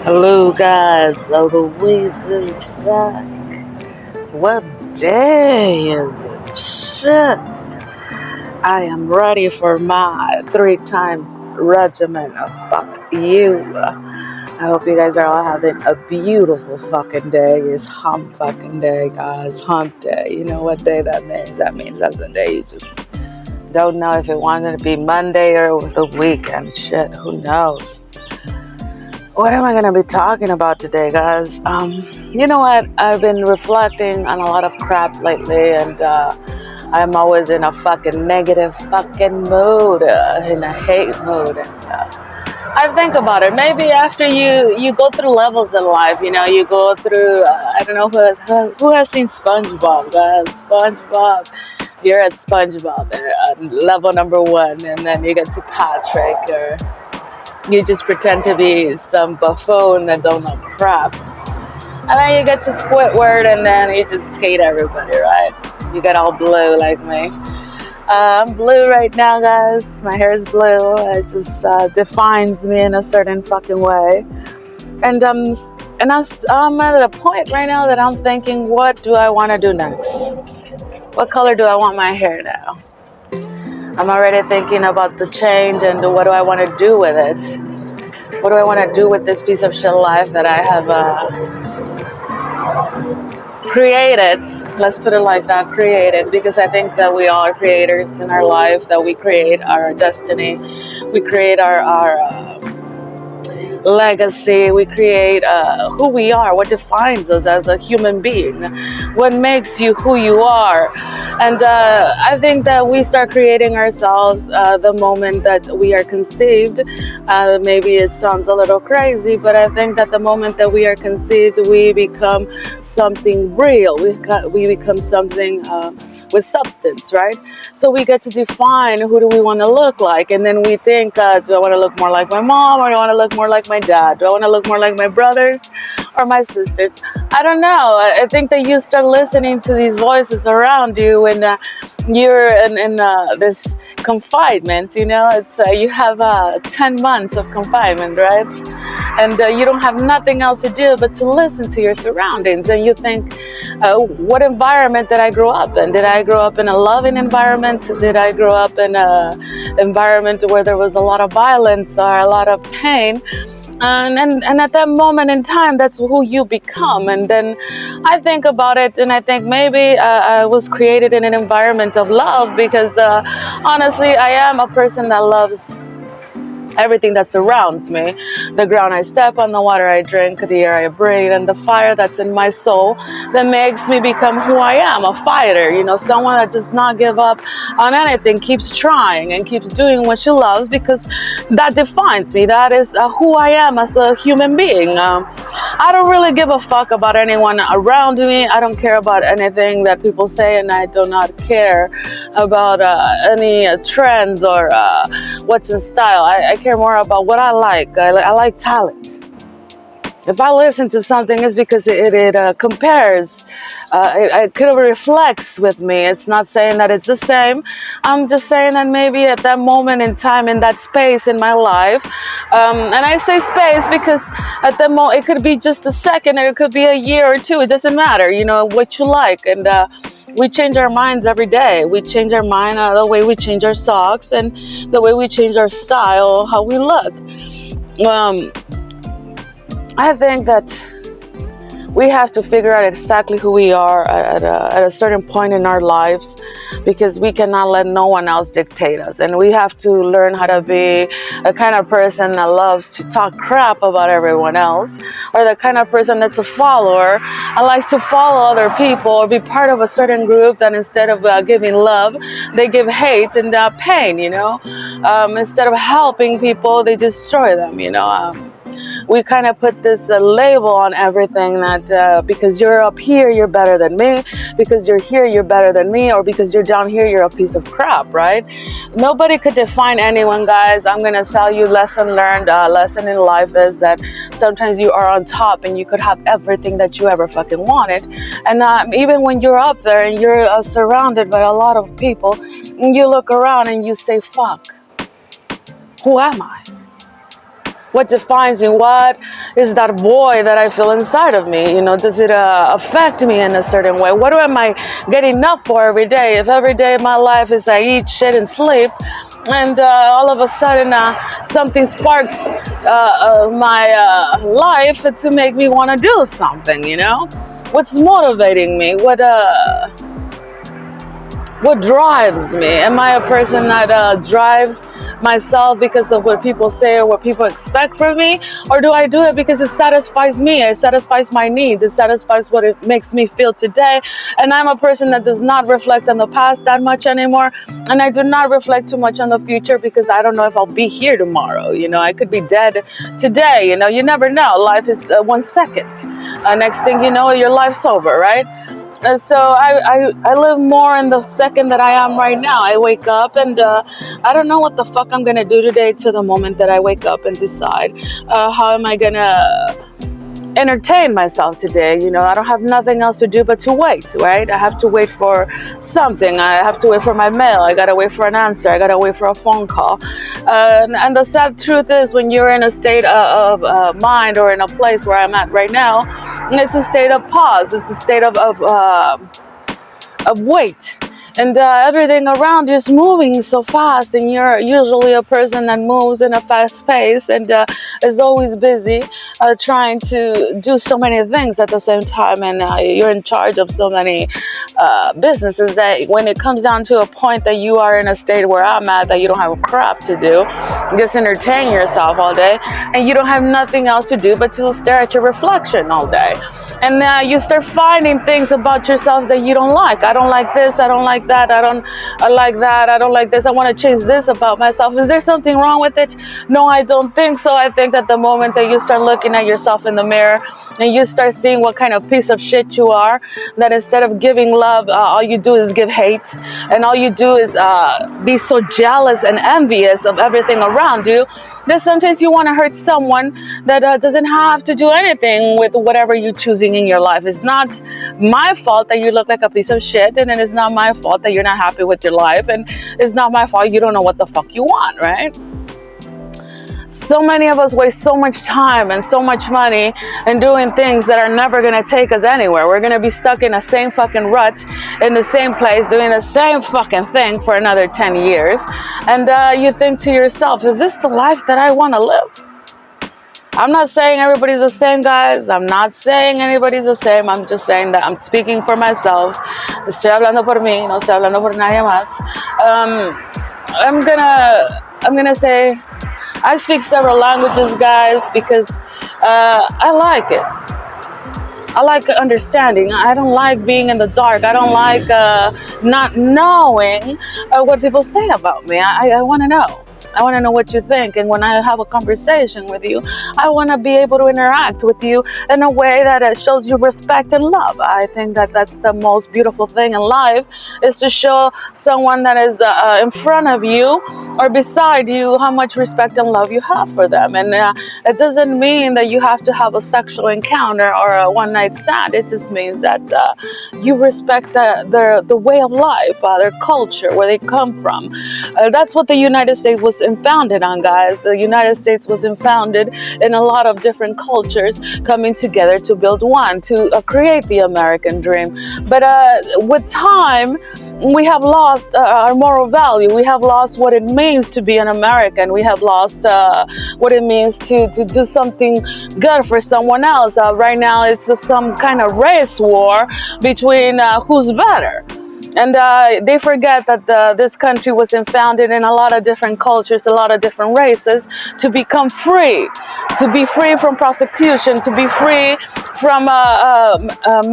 Hello guys, so the Wiz is back. What day is it? Shit. I am ready for my 3 times regimen of fuck you. I hope you guys are all having a beautiful fucking day. It's hump fucking day, guys. Hump day. You know what day that means? That means that's the day you just don't know if it wanted to be Monday or the weekend. Shit, who knows? What am I going to be talking about today, guys? You know what? I've been reflecting on a lot of crap lately, and I'm always in a fucking negative fucking mood, in a hate mood. And I think about it. Maybe after you go through levels in life, you go through. I don't know who has seen SpongeBob, guys. SpongeBob. You're at SpongeBob, level number 1, and then you get to Patrick, or you just pretend to be some buffoon that don't know crap. And then you get to Squidward, and then you just hate everybody, right? You get all blue like me. I'm blue right now, guys. My hair is blue. It just defines me in a certain fucking way. And I'm at a point right now that I'm thinking, what do I want to do next? What color do I want my hair now? I'm already thinking about the change and what do I want to do with it. What do I want to do with this piece of shit life that I have created? Let's put it like that, created, because I think that we all are creators in our life, that we create our destiny, we create our legacy, we create who we are, what defines us as a human being, what makes you who you are. And I think that we start creating ourselves the moment that we are conceived. Maybe it sounds a little crazy, but I think that the moment that we are conceived, we become something real. We become something with substance, right? So we get to define who do we want to look like, and then we think, do I want to look more like my mom, or do I want to look more like my dad? Do I want to look more like my brothers or my sisters? I don't know. I think that you start listening to these voices around you when you're in this confinement. It's you have 10 months of confinement, right? And you don't have nothing else to do but to listen to your surroundings, and you think, what environment did I grow up in? Did I grow up in a loving environment? Did I grow up in an environment where there was a lot of violence or a lot of pain? And at that moment in time, that's who you become. And then I think about it, and I think maybe I was created in an environment of love, because honestly, I am a person that loves everything that surrounds me, the ground I step on, the water I drink, the air I breathe, and the fire that's in my soul that makes me become who I am, a fighter, someone that does not give up on anything, keeps trying and keeps doing what she loves, because that defines me. That is who I am as a human being. I don't really give a fuck about anyone around me. I don't care about anything that people say, and I do not care about any trends or what's in style. I care more about what I like. I like talent. If I listen to something, it's because it compares. It kind of reflects with me. It's not saying that it's the same. I'm just saying that maybe at that moment in time, in that space in my life, and I say space because at the moment it could be just a second, or it could be a year or two. It doesn't matter. What you like, and we change our minds every day. We change our mind, the way we change our socks, and the way we change our style, how we look. I think that we have to figure out exactly who we are at a certain point in our lives, because we cannot let no one else dictate us. And we have to learn how to be a kind of person that loves to talk crap about everyone else, or the kind of person that's a follower and likes to follow other people or be part of a certain group that instead of giving love, they give hate and pain, instead of helping people, they destroy them, we kind of put this label on everything, that because you're up here, you're better than me. Because you're here, you're better than me. Or because you're down here, you're a piece of crap, right? Nobody could define anyone, guys. I'm going to tell you, lesson learned, lesson in life is that sometimes you are on top and you could have everything that you ever fucking wanted. And even when you're up there and you're surrounded by a lot of people, and you look around and you say, fuck, who am I? What defines me? What is that void that I feel inside of me? Does it affect me in a certain way? What am I getting up for every day? If every day of my life is I eat, shit, and sleep, and all of a sudden something sparks my life to make me want to do something, What's motivating me? What drives me? Am I a person that drives myself because of what people say or what people expect from me? Or do I do it because it satisfies me? It satisfies my needs. It satisfies what it makes me feel today. And I'm a person that does not reflect on the past that much anymore. And I do not reflect too much on the future because I don't know if I'll be here tomorrow. I could be dead today. You never know. Life is 1 second. Next thing you know, your life's over, right? And so I live more in the second that I am right now. I wake up and I don't know what the fuck I'm going to do today to the moment that I wake up and decide how am I going to entertain myself today. I don't have nothing else to do but to wait, right? I have to wait for something. I have to wait for my mail. I gotta wait for an answer. I gotta wait for a phone call. And the sad truth is, when you're in a state of mind or in a place where I'm at right now, it's a state of pause. It's a state of wait. And everything around you is moving so fast, and you're usually a person that moves in a fast pace and is always busy trying to do so many things at the same time, and you're in charge of so many businesses that when it comes down to a point that you are in a state where I'm at, that you don't have a crap to do, just entertain yourself all day, and you don't have nothing else to do but to stare at your reflection all day. And you start finding things about yourself that you don't like. I don't like this. I don't like that. I like that. I don't like this. I want to change this about myself. Is there something wrong with it? No, I don't think so. I think that the moment that you start looking at yourself in the mirror and you start seeing what kind of piece of shit you are, that instead of giving love, all you do is give hate, and all you do is be so jealous and envious of everything around you, that sometimes you want to hurt someone that doesn't have to do anything with whatever you're choosing in your life. It's not my fault that you look like a piece of shit, and it's not my fault that you're not happy with your life, and it's not my fault you don't know what the fuck you want, right? So many of us waste so much time and so much money in doing things that are never going to take us anywhere. We're going to be stuck in the same fucking rut, in the same place, doing the same fucking thing for another 10 years. And you think to yourself, is this the life that I want to live? I'm not saying everybody's the same, guys. I'm not saying anybody's the same. I'm just saying that I'm speaking for myself. Estoy hablando por mí, no estoy hablando por nadie más. I'm gonna say I speak several languages, guys, because I like it. I like understanding. I don't like being in the dark. I don't like not knowing what people say about me. I want to know. I want to know what you think. And when I have a conversation with you, I want to be able to interact with you in a way that shows you respect and love. I think that that's the most beautiful thing in life, is to show someone that is in front of you or beside you how much respect and love you have for them. And it doesn't mean that you have to have a sexual encounter or a one-night stand. It just means that you respect the way of life, their culture, where they come from. That's what the United States was founded on, guys. The United States was founded in a lot of different cultures coming together to build one, to create the American dream. But with time, we have lost our moral value. We have lost what it means to be an American. We have lost what it means to do something good for someone else. Right now, it's some kind of race war between who's better. And they forget that this country was founded in a lot of different cultures, a lot of different races, to become free, to be free from prosecution, to be free from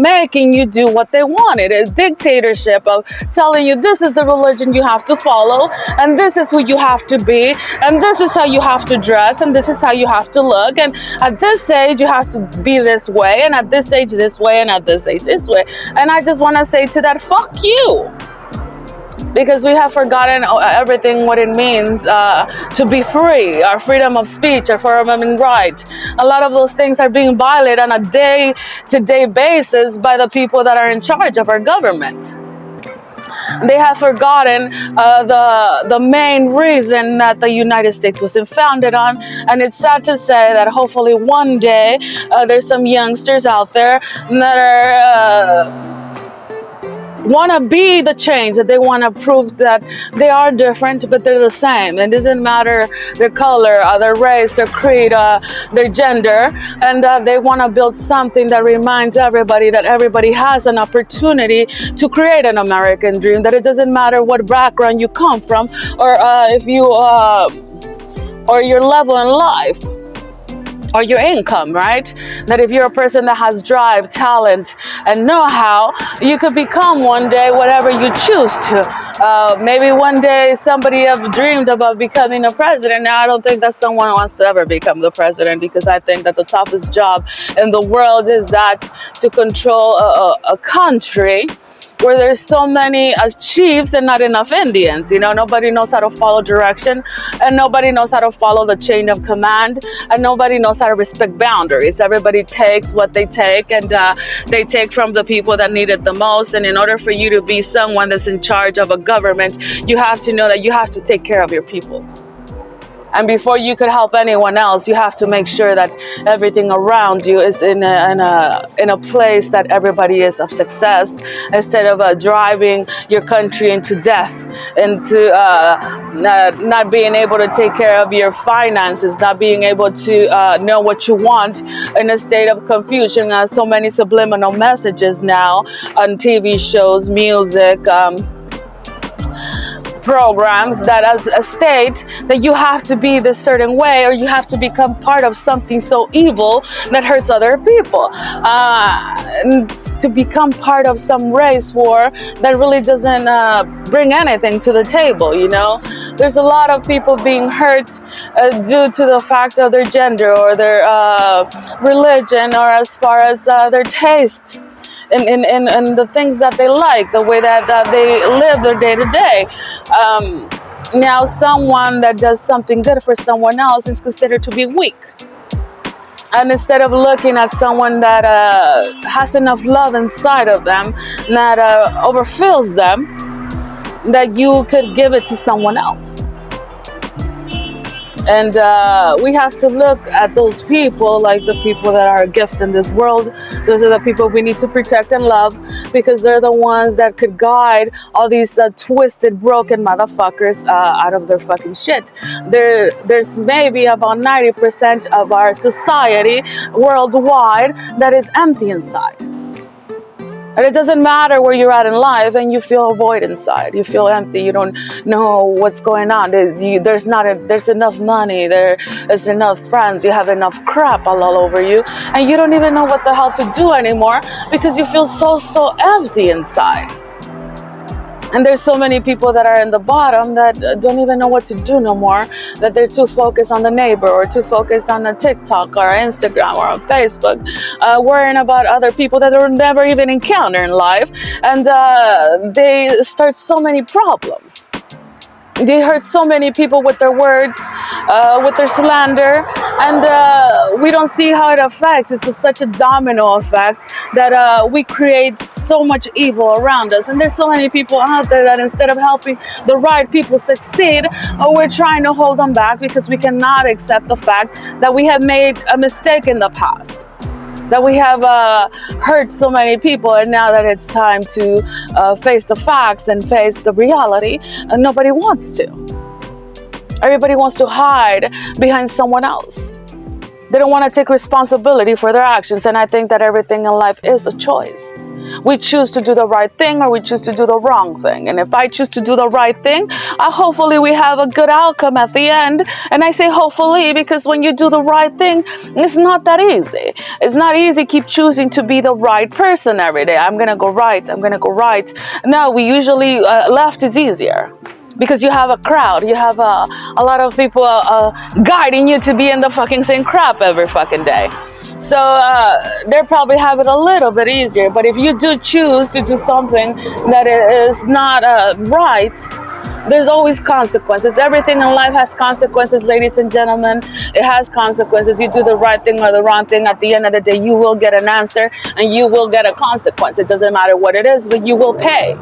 making you do what they wanted. A dictatorship of telling you this is the religion you have to follow, and this is who you have to be, and this is how you have to dress, and this is how you have to look, and at this age you have to be this way, and at this age this way, and at this age this way. And I just want to say to that, fuck you. Because we have forgotten everything, what it means to be free, our freedom of speech, our freedom of right. A lot of those things are being violated on a day-to-day basis by the people that are in charge of our government. They have forgotten the main reason that the United States was founded on. And it's sad to say that hopefully one day there's some youngsters out there that are want to be the change, that they want to prove that they are different, but they're the same. It doesn't matter their color, their race, their creed, their gender, and they want to build something that reminds everybody that everybody has an opportunity to create an American dream, that it doesn't matter what background you come from, or if you or your level in life, or your income, right? That if you're a person that has drive, talent, and know-how, you could become one day whatever you choose to. Maybe one day somebody have dreamed about becoming a president. Now, I don't think that someone wants to ever become the president, because I think that the toughest job in the world is that to control a country where there's so many chiefs and not enough Indians. You know, nobody knows how to follow direction, and nobody knows how to follow the chain of command, and nobody knows how to respect boundaries. Everybody takes what they take, and they take from the people that need it the most. And in order for you to be someone that's in charge of a government, you have to know that you have to take care of your people. And before you could help anyone else, you have to make sure that everything around you is in a place that everybody is of success, instead of driving your country into death, into not being able to take care of your finances, not being able to know what you want, in a state of confusion. So many subliminal messages now on TV shows, music, programs that state that you have to be this certain way, or you have to become part of something so evil that hurts other people, to become part of some race war that really doesn't bring anything to the table. You know, there's a lot of people being hurt due to the fact of their gender, or their religion, or as far as their taste and the things that they like, the way that they live their day to day. Now, someone that does something good for someone else is considered to be weak. And instead of looking at someone that has enough love inside of them, that overfills them, that you could give it to someone else. And we have to look at those people like the people that are a gift in this world. Those are the people we need to protect and love, because they're the ones that could guide all these twisted, broken motherfuckers out of their fucking shit. There's maybe about 90% of our society worldwide that is empty inside. And it doesn't matter where you're at in life, and you feel a void inside. You feel empty. You don't know what's going on. There's enough money. There is enough friends. You have enough crap all over you, and you don't even know what the hell to do anymore, because you feel so empty inside. And there's so many people that are in the bottom that don't even know what to do no more, that they're too focused on the neighbor, or too focused on a TikTok or Instagram or on Facebook, worrying about other people that they'll never even encounter in life. And they start so many problems. They hurt so many people with their words, with their slander, and we don't see how it affects. It's such a domino effect that we create so much evil around us. And there's so many people out there that instead of helping the right people succeed, we're trying to hold them back, because we cannot accept the fact that we have made a mistake in the past, that we have hurt so many people, and now that it's time to face the facts and face the reality, nobody wants to. Everybody wants to hide behind someone else. They don't want to take responsibility for their actions, and I think that everything in life is a choice. We choose to do the right thing, or we choose to do the wrong thing. And if I choose to do the right thing, hopefully we have a good outcome at the end. And I say hopefully, because when you do the right thing, it's not that easy. It's not easy keep choosing to be the right person every day. I'm going to go right. I'm going to go right. No, we usually left is easier. Because you have a crowd, you have a lot of people guiding you to be in the fucking same crap every fucking day. So they probably have it a little bit easier. But if you do choose to do something that is not right, there's always consequences. Everything in life has consequences, ladies and gentlemen. It has consequences. You do the right thing or the wrong thing, at the end of the day, you will get an answer, and you will get a consequence. It doesn't matter what it is, but you will pay.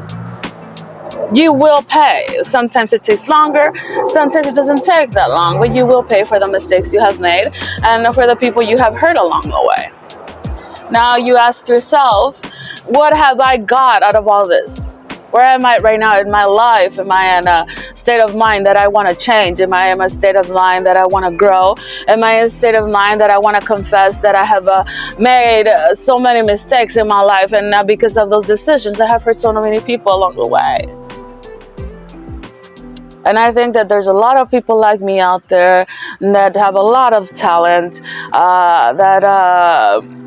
You will pay. Sometimes it takes longer, sometimes it doesn't take that long, but you will pay for the mistakes you have made and for the people you have hurt along the way. Now you ask yourself, what have I got out of all this? Where am I right now in my life? Am I in a state of mind that I want to change? Am I in a state of mind that I want to grow? Am I in a state of mind that I want to confess that I have made so many mistakes in my life, and because of those decisions I have hurt so many people along the way? And I think that there's a lot of people like me out there that have a lot of talent, that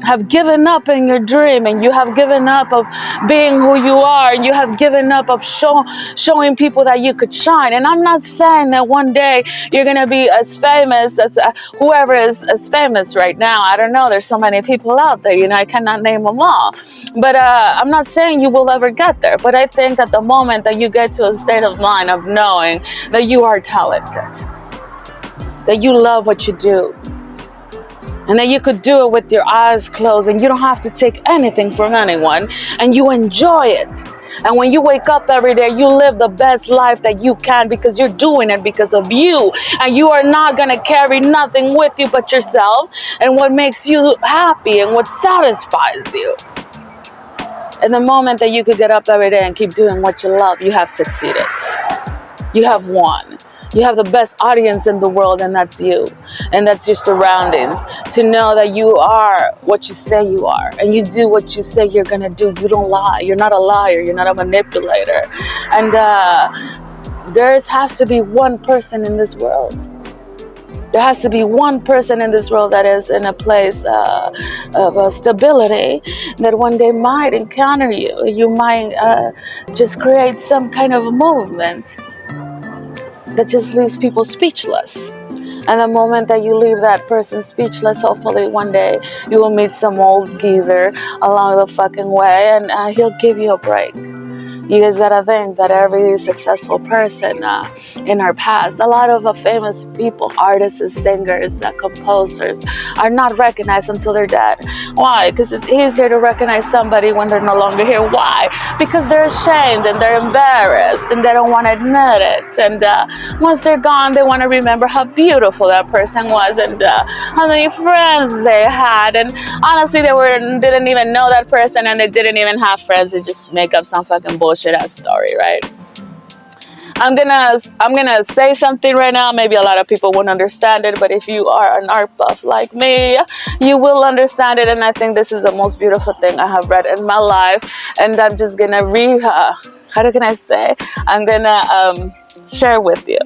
have given up in your dream, and you have given up of being who you are, and you have given up of showing people that you could shine. And I'm not saying that one day you're going to be as famous as whoever is as famous right now. I don't know. There's so many people out there, you know, I cannot name them all. But I'm not saying you will ever get there. But I think at the moment that you get to a state of mind of knowing that you are talented, that you love what you do, and that you could do it with your eyes closed, and you don't have to take anything from anyone, and you enjoy it. And when you wake up every day, you live the best life that you can, because you're doing it because of you, and you are not going to carry nothing with you but yourself and what makes you happy and what satisfies you. In the moment that you could get up every day and keep doing what you love, you have succeeded. You have won. You have the best audience in the world, and that's you. And that's your surroundings. To know that you are what you say you are, and you do what you say you're going to do. You don't lie. You're not a liar. You're not a manipulator. And there has to be one person in this world. There has to be one person in this world that is in a place of stability, that one day might encounter you. You might just create some kind of a movement that just leaves people speechless. And the moment that you leave that person speechless, hopefully one day you will meet some old geezer along the fucking way, and he'll give you a break. You guys gotta think that every successful person in our past, a lot of famous people, artists, singers, composers, are not recognized until they're dead. Why? Because it's easier to recognize somebody when they're no longer here. Why? Because they're ashamed and they're embarrassed and they don't want to admit it. And once they're gone, they want to remember how beautiful that person was, and how many friends they had. And honestly, they didn't even know that person, and they didn't even have friends. They just make up some fucking bullshit ass story, right? I'm gonna say something right now. Maybe a lot of people won't understand it, but if you are an art buff like me, you will understand it. And I think this is the most beautiful thing I have read in my life. And I'm just gonna how can I say? I'm gonna share with you.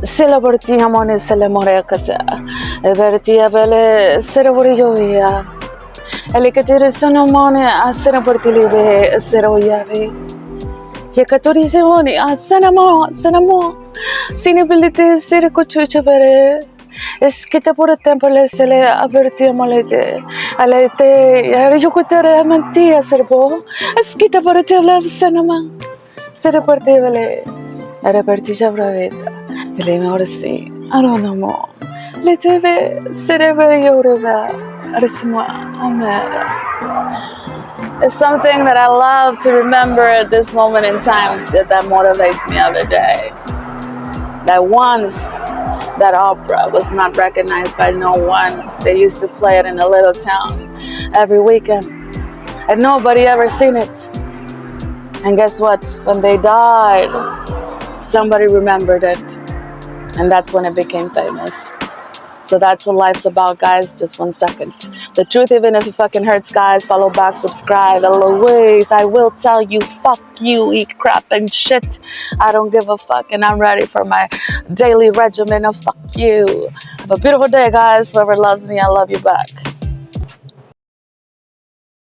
Celebratiamo sele morekata, evertia bele cerebrioia. Elikatiri sonomone a celebratibe ceroiave. Yekatorizoni a sanamo. Sinability circuchuchabere. Esquita por el tempo le se le avertiamolete. Alete, Yukutere mantia serbo. Esquita por el tempo sanama. Cerebratible. Repertisha braveta. Le morsi. Anonomo. Le deve cerebrioreva. It's something that I love to remember at this moment in time, that motivates me every day. That once that opera was not recognized by no one. They used to play it in a little town every weekend, and nobody ever seen it. And guess what? When they died, somebody remembered it, and that's when it became famous. So that's what life's about, guys. Just 1 second. The truth, even if it fucking hurts, guys. Follow back, subscribe. Always, I will tell you, fuck you, eat crap and shit. I don't give a fuck, and I'm ready for my daily regimen of fuck you. Have a beautiful day, guys. Whoever loves me, I love you back.